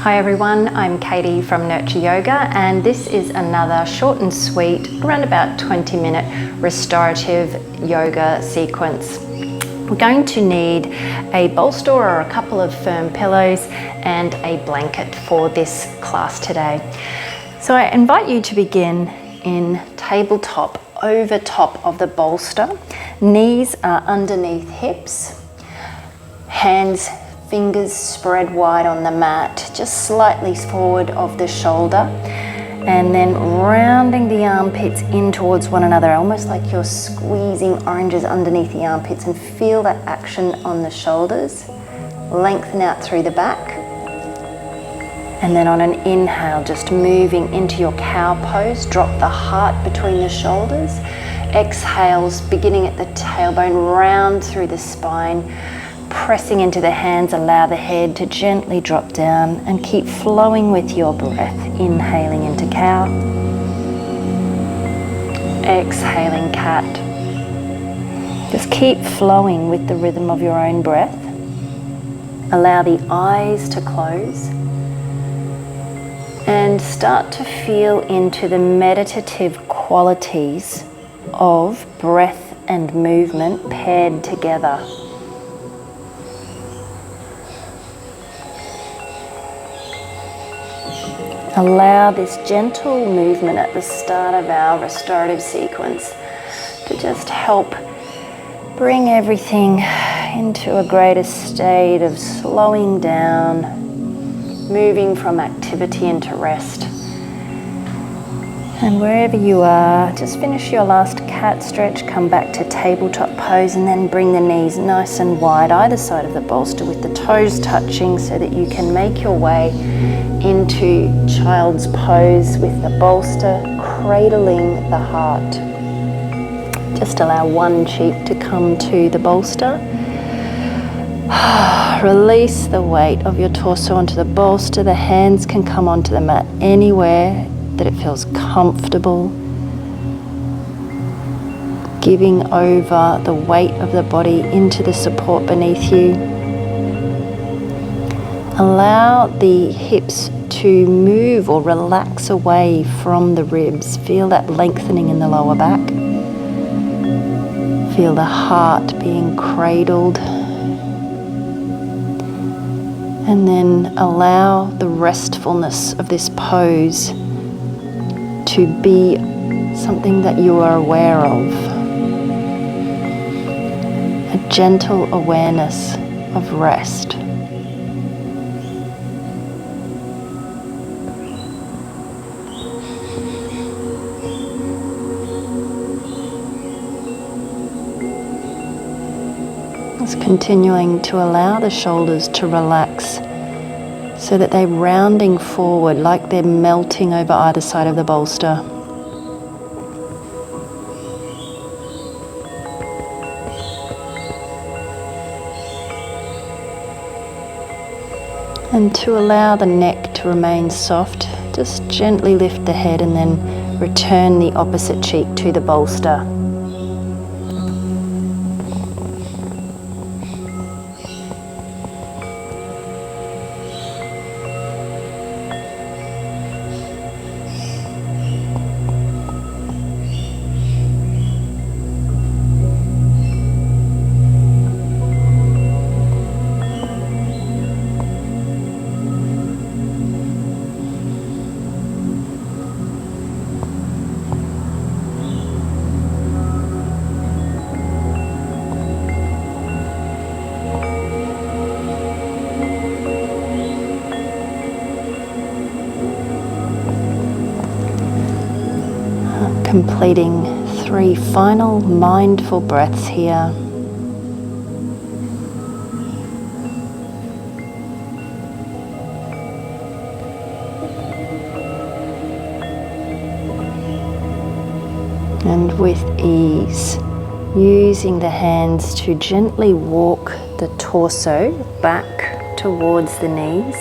Hi everyone, I'm Katie from Nurture Yoga, and this is another short and sweet, around about 20-minute restorative yoga sequence. We're going to need a bolster or a couple of firm pillows and a blanket for this class today. So I invite you to begin in tabletop over top of the bolster. Knees are underneath hips, hands, fingers spread wide on the mat, just slightly forward of the shoulder, and then rounding the armpits in towards one another, almost like you're squeezing oranges underneath the armpits, and feel that action on the shoulders. Lengthen out through the back. And then on an inhale, just moving into your cow pose, drop the heart between the shoulders. Exhales, beginning at the tailbone, round through the spine. Pressing into the hands, allow the head to gently drop down and keep flowing with your breath. Inhaling into cow. Exhaling cat. Just keep flowing with the rhythm of your own breath. Allow the eyes to close. And start to feel into the meditative qualities of breath and movement paired together. Allow this gentle movement at the start of our restorative sequence to just help bring everything into a greater state of slowing down, moving from activity into rest. And wherever you are, just finish your last cat stretch, come back to tabletop pose, and then bring the knees nice and wide either side of the bolster with the toes touching so that you can make your way into child's pose with the bolster cradling the heart. Just allow one cheek to come to the bolster. Release the weight of your torso onto the bolster. The hands can come onto the mat anywhere that it feels comfortable. Giving over the weight of the body into the support beneath you. Allow the hips to move or relax away from the ribs. Feel that lengthening in the lower back. Feel the heart being cradled. And then allow the restfulness of this pose to be something that you are aware of. A gentle awareness of rest. Just continuing to allow the shoulders to relax so that they're rounding forward like they're melting over either side of the bolster. And to allow the neck to remain soft, just gently lift the head and then return the opposite cheek to the bolster. Completing 3 final mindful breaths here. And with ease, using the hands to gently walk the torso back towards the knees.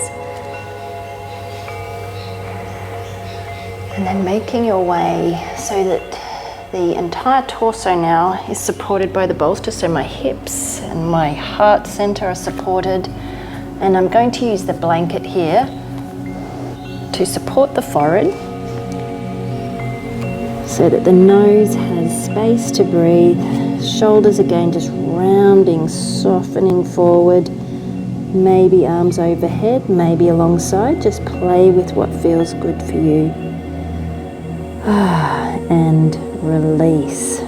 And then making your way so that the entire torso now is supported by the bolster. So my hips and my heart center are supported. And I'm going to use the blanket here to support the forehead so that the nose has space to breathe. Shoulders again just rounding, softening forward. Maybe arms overhead, maybe alongside. Just play with what feels good for you. And release.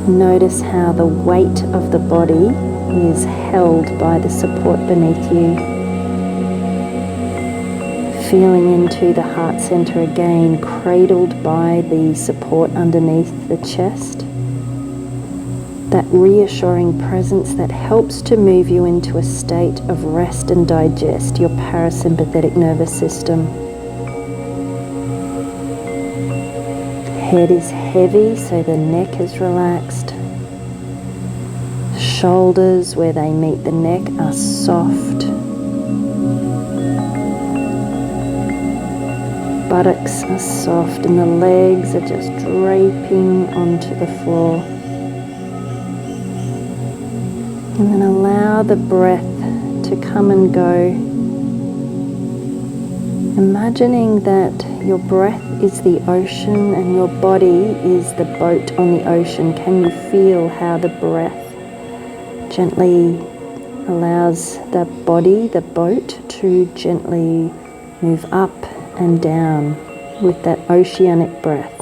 Notice how the weight of the body is held by the support beneath you. Feeling into the heart center again, cradled by the support underneath the chest. That reassuring presence that helps to move you into a state of rest and digest your parasympathetic nervous system. Head is heavy, so the neck is relaxed. Shoulders, where they meet the neck, are soft. Buttocks are soft and the legs are just draping onto the floor. And then allow the breath to come and go. Imagining that your breath is the ocean and your body is the boat on the ocean. Can you feel how the breath gently allows the body, the boat, to gently move up and down with that oceanic breath?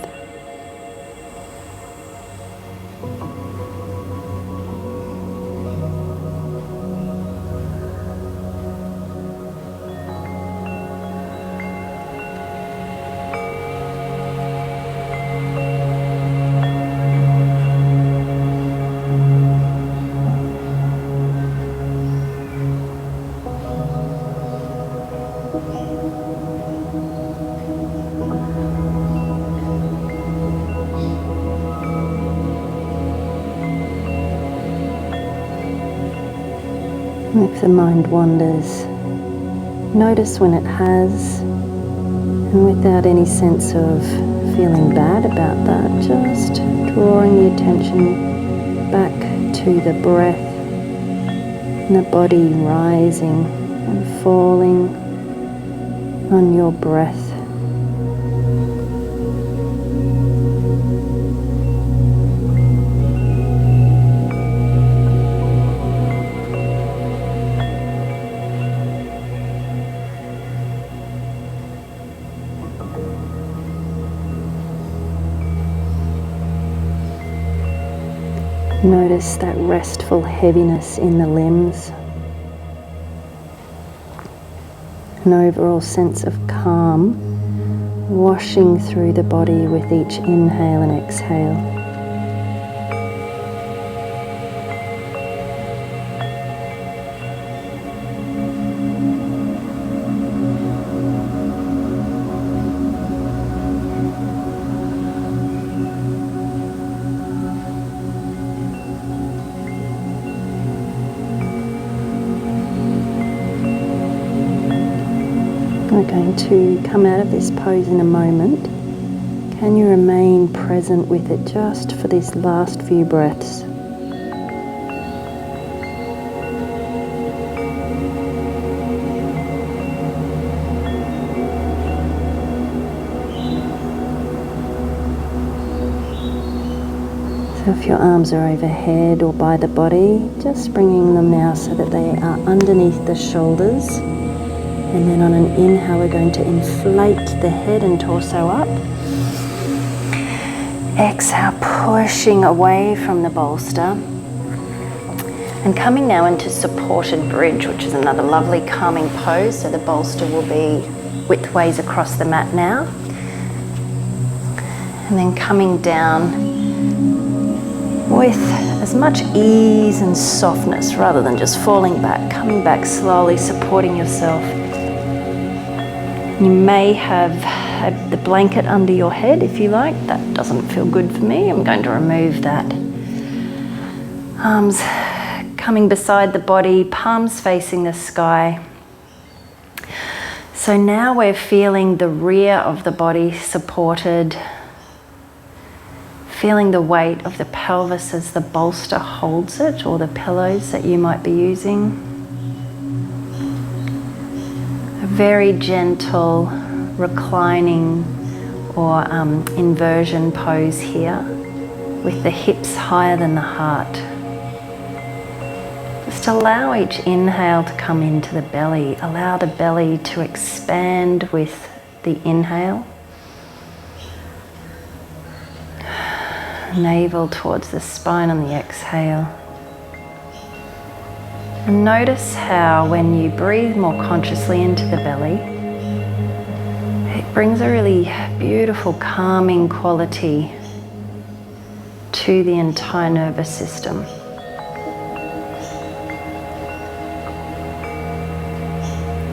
If the mind wanders, notice when it has, and without any sense of feeling bad about that, just drawing the attention back to the breath and the body rising and falling on your breath. Notice that restful heaviness in the limbs. An overall sense of calm washing through the body with each inhale and exhale. We're going to come out of this pose in a moment. Can you remain present with it just for these last few breaths? So if your arms are overhead or by the body, just bringing them now so that they are underneath the shoulders. And then on an inhale, we're going to inflate the head and torso up. Exhale, pushing away from the bolster. And coming now into supported bridge, which is another lovely calming pose. So the bolster will be widthways across the mat now. And then coming down with as much ease and softness rather than just falling back, coming back slowly, supporting yourself. You may have the blanket under your head if you like. That doesn't feel good for me. I'm going to remove that. Arms coming beside the body, palms facing the sky. So now we're feeling the rear of the body supported, feeling the weight of the pelvis as the bolster holds it, or the pillows that you might be using. very gentle reclining or inversion pose here with the hips higher than the heart. Just allow each inhale to come into the belly. Allow the belly to expand with the inhale. Navel towards the spine on the exhale. And notice how when you breathe more consciously into the belly, it brings a really beautiful calming quality to the entire nervous system.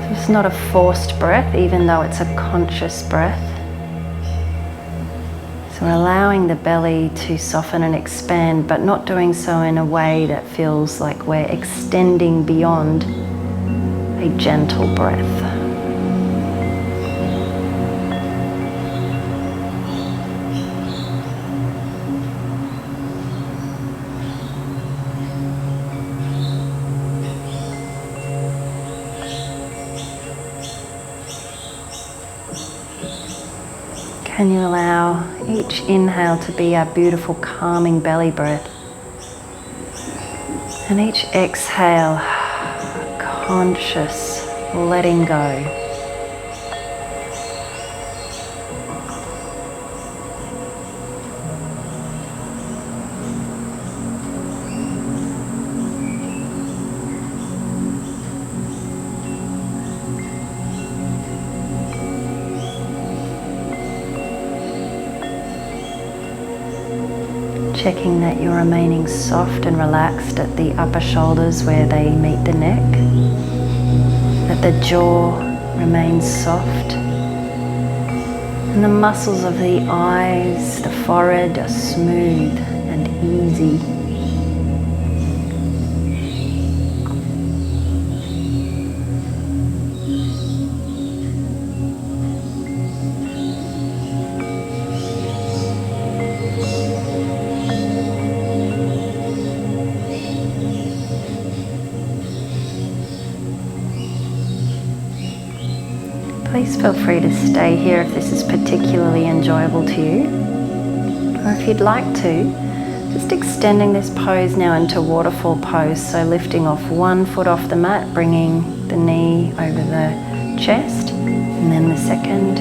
So it's not a forced breath, even though it's a conscious breath. So we're allowing the belly to soften and expand, but not doing so in a way that feels like we're extending beyond a gentle breath. Can you allow each inhale to be a beautiful calming belly breath, and each exhale conscious letting go. Checking that you're remaining soft and relaxed at the upper shoulders where they meet the neck, that the jaw remains soft, and the muscles of the eyes, the forehead are smooth and easy. Please feel free to stay here if this is particularly enjoyable to you. Or if you'd like to, just extending this pose now into waterfall pose. So lifting off one foot off the mat, bringing the knee over the chest, and then the second.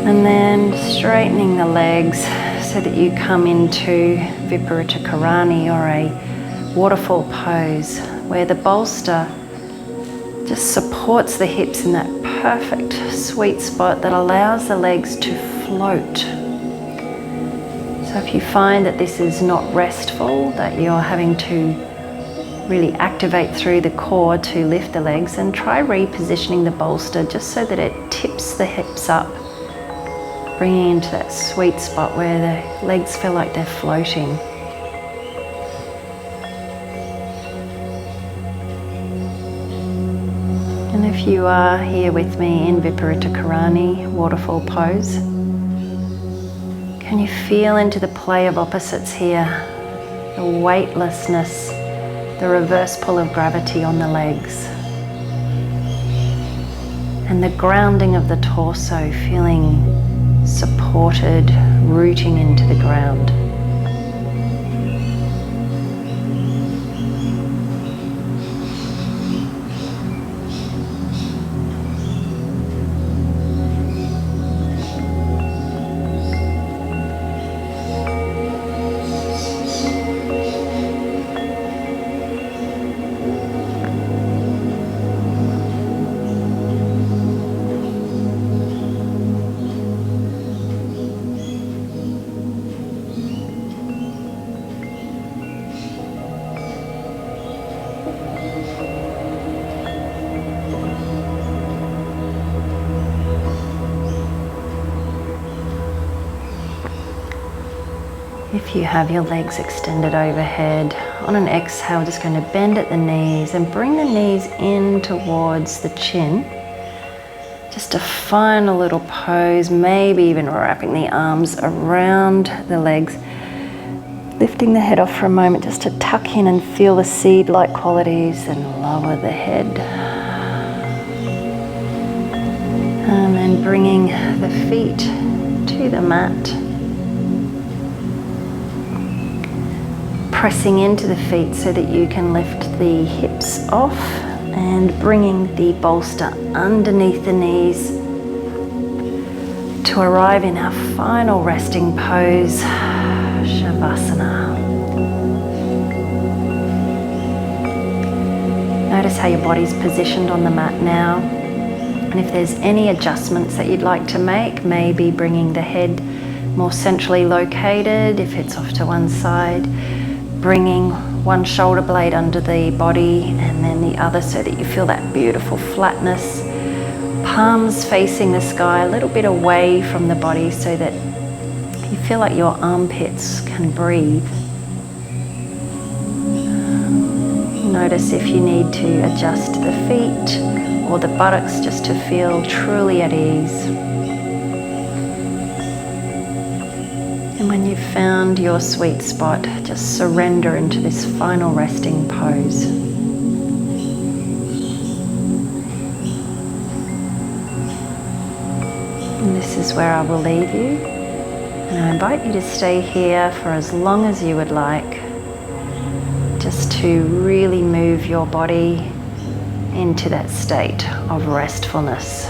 And then straightening the legs so that you come into Viparita Karani, or a waterfall pose, where the bolster just supports the hips in that perfect sweet spot that allows the legs to float. So if you find that this is not restful, that you're having to really activate through the core to lift the legs, then try repositioning the bolster just so that it tips the hips up, bringing into that sweet spot where the legs feel like they're floating. And if you are here with me in Viparita Karani, waterfall pose, can you feel into the play of opposites here? The weightlessness, the reverse pull of gravity on the legs. And the grounding of the torso, feeling supported, rooting into the ground. If you have your legs extended overhead, on an exhale, just going to bend at the knees and bring the knees in towards the chin. Just a final little pose, maybe even wrapping the arms around the legs. Lifting the head off for a moment just to tuck in and feel the seed-like qualities, and lower the head. And then bringing the feet to the mat. Pressing into the feet so that you can lift the hips off and bringing the bolster underneath the knees to arrive in our final resting pose, Shavasana. Notice how your body's positioned on the mat now. And if there's any adjustments that you'd like to make, maybe bringing the head more centrally located if it's off to one side, bringing one shoulder blade under the body and then the other so that you feel that beautiful flatness. Palms facing the sky, a little bit away from the body so that you feel like your armpits can breathe. Notice if you need to adjust the feet or the buttocks just to feel truly at ease. And when you've found your sweet spot, just surrender into this final resting pose. And this is where I will leave you. And I invite you to stay here for as long as you would like, just to really move your body into that state of restfulness.